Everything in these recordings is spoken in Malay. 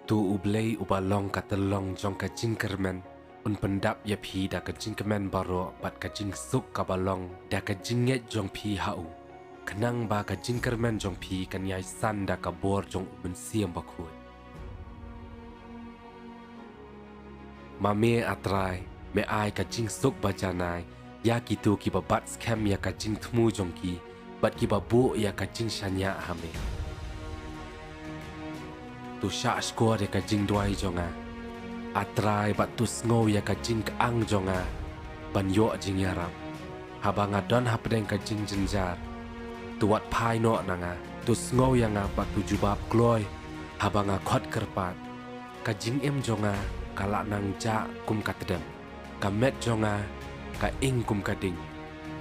Tu ublay ubalong katalong jong ka jingkermen un pendap ya phi da ka jingkermen baro bat ka jing suk ka balong da ka jinget jong phi hau kenang ba ka jingkermen jong phi kan yai san da ka bor jong un siam ba khu ma me atrai me ai ka jing suk ba janai ya kitu ki ba bat scam ya ka jing thmu jong ki bat ki ba bu ya ka jing shanya hame tu sha skor ya ka jing dwai jonga atrai bat tu sngo ya ka jing ang jonga ban yo jing yaram habanga don hapdeng ka jing jinjar tu wat pai no nanga tu sngo ya nga bat tu jubab gloy habanga khot kerpat ka jing em jonga kala nang ja kum katedem ka met jonga ka ing kum kading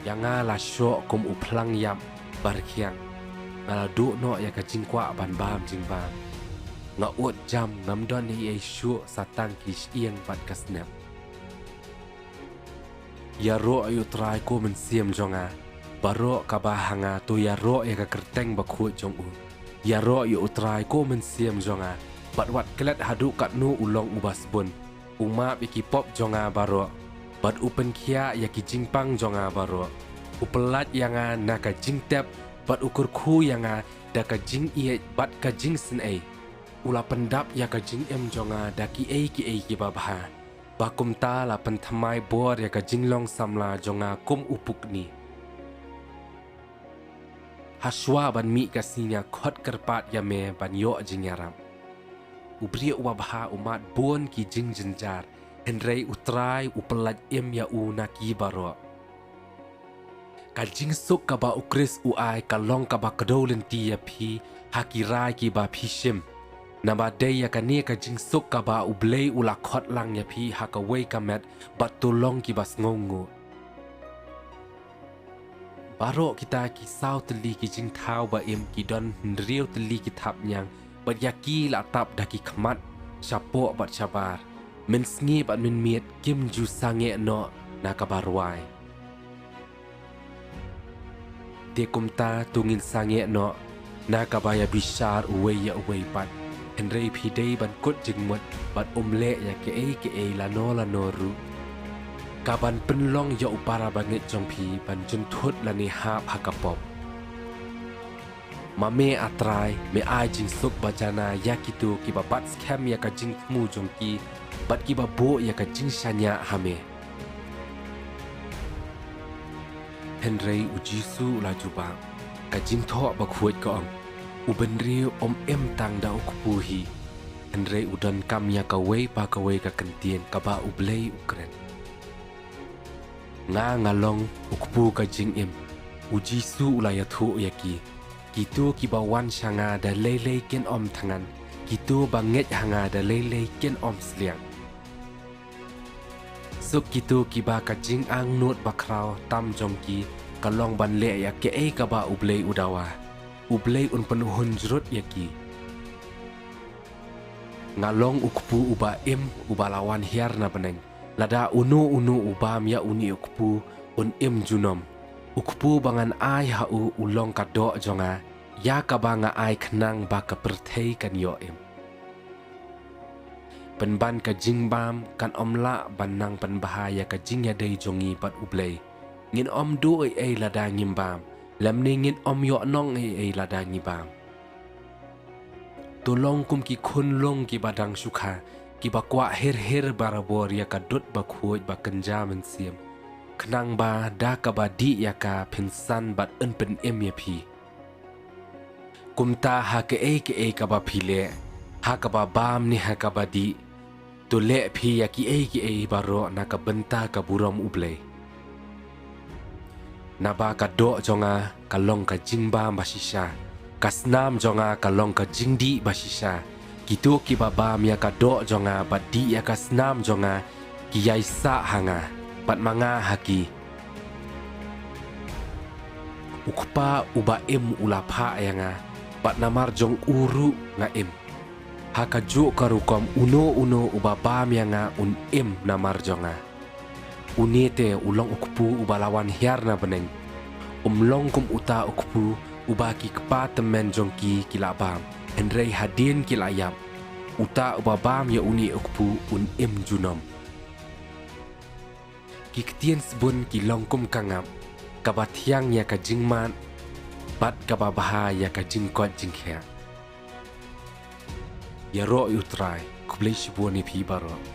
yanga la sho kum uplang yam barkiang ngala du no ya ka jing kwa ban bam jing bam nga ut jam ngam don ni ai shu satang kish ieng bat kasnep ya ro ayu trai ko men siam jonga baro ka ba hanga tu ya ro ya ka kerteng ba khu jong u ya ro yu utrai ko men siam jonga bat wat klet hadu kat nu ulong ubas bun uma biki pop jonga baro bat upen kia ya ki jingpang jonga baro upelat yanga na ka jingtep bat ukur khu yanga da ka jing ie bat ka jing sin ai ula pendap ya ka jing em jonga da ki ki babha bakum ta la pen thamai bor ya ka jinglong samla jonga kum upuk ni haswa ban mi ka sinya khot kerpat ya me ban yo jingyaram ubri wabha umat bon ki jing jinjar henrei utrai upelat em ya u na ki baro ka jing suk ka ba ukris u ai ka long ka ba kadolin ti ya phi hakirai ki ba phi shim naba day ya ka ne ka jing suk ka ba ublei ula khot lang ya phi ha ka wei ka met bat tu long ki bas ngongu baro kita ki sau teli ki jing thau ba em ki don riu teli ki thap nyang bat ya ki la tap da ki khmat chapo bat chabar men sngi bat men miet kim ju sange no na ka barwai de kumta tungin sange no na ka ba ya bishar uwe ya uwe bat henrei phi dei ban kut jing mot bat umle ya ke e la no ru ka ban pen long ya upara banget jong phi ban jun thut la ni ha phakapop ma me atrai me ai jing suk bajana ya kitu ki ba bat scam ya ka jing mu jong ki bat ki ba bo ya ka jing shanya hame henrei ujisu la juba ka jing tho ba khuot ko uben riu om em tang da ukpuhi henrei udan kam ya ka wei pa ka wei ka kentien ka ba ublei ukren nga ngalong ukpu ka jing em uji su la ya thu ya ki kitu ki ba wan shanga da lele ken om thangan kitu ba nget hanga da lele ken om sliang suk kitu ki ba ka jing ang nut ba kraw tam jong ki ka long ban le ya ke e ka ba ublei udawa ublei un penuhun jrut ya ki ngalong ukpu uba em uba lawan hiar na beneng lada unu ubam ya uni ukpu un em junom ukpu bangan ai ha u ulong ka do jonga ya ka banga ai khnang ba ka perthei kan yo em penban ka jingbam kan omla banang pen bahaya ka jing ya dei jongi pat ublei ngin om du ai lada ngimbam lam ningin om yo nong ai lada ngibam tolong kum ki khun long ki badang sukha ki ba kwa her barabor ya ka dut ba khuoj ba kanja men siam khnang ba da ka ba di ya ka phinsan bat en pen em ya phi kumta ha ke e ka ba phile ha ka ba bam ni ha ka ba di to le phi ya ki e baro na ka benta ka buram ublei naba ka do jonga ka long ka jingba basisha kasnam jonga ka long ka jingdi basisha kitu ki baba mia ka do jonga badi ya kasnam jonga ki yaisa hanga pat manga haki ukpa uba em ulapha yanga pat namar jong uru nga em haka ju karukom uno uba bam yanga un em namar jonga unete ulong ukpu ubalawan hiar na beneng umlong kum uta ukpu ubaki kepa temen jongki kilabam henrei hadin kilayap Uta ubabam ya uni ukpu un im junom. Ki ketien sebun ki longkum kangam. Kabatiang ya ka jingman. Bat kababaha ya ka jingkot jingkhe. Ya ro utrai kublei shibuani pi baro.